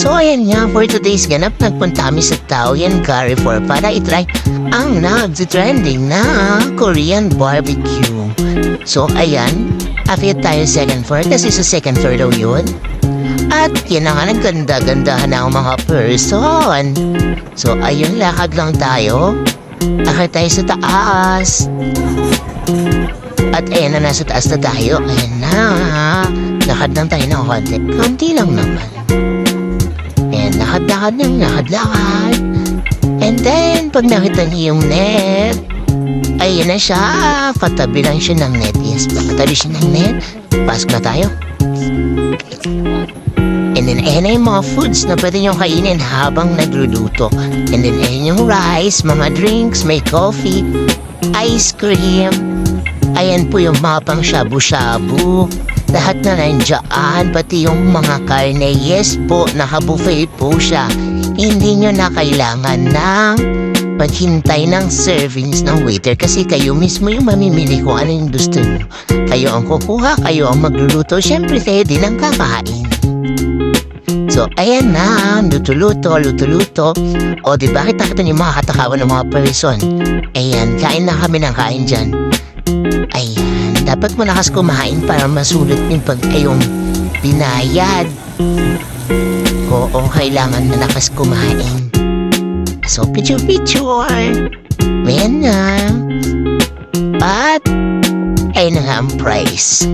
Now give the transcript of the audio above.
So ayan nga, for today's ganap, nagpunta kami sa Taoyuan Carrefour para itry ang nag-trending na Korean barbecue. So ayan, akyat tayo second floor kasi sa second floor daw yun. At yun na nga, nagganda-gandahan na ang mga person. So ayun, lakad lang tayo. Akyat tayo sa taas. At ayan na, nasa taas na tayo. Ayan na, lakad lang tayo ng konti. Konti lang naman. And lakad-lakad ng lakad-lakad. And then, pag nakita niyo yung net, ayun na siya. Katabi lang siya ng net. Yes, katabi siya ng net. Pasok na tayo. And then, ayan na yung mga foods na pwede nyo kainin habang nagluluto. And then, ayan yung rice, mga drinks, may coffee, ice cream. Ayan po yung mga pang shabu-shabu. Lahat na nandiyan, pati yung mga karne. Yes po, naka-buffet po siya. Hindi nyo na kailangan ng paghintay ng servings ng waiter kasi kayo mismo yung mamimili kung ano yung gusto nyo. Kayo ang kukuha, kayo ang magluluto. Siyempre, kayo din ang kakain. So, ayan na, luto-luto. O, diba, kita niyo mga katakawan ng mga person. Ayan, kain na kami ng kain dyan. Ayan, dapat malakas kumain para masulit yung pag-ayong binayad. Oo, kailangan malakas kumain. So, picture. Ayan na. At, ayun na nga ang price.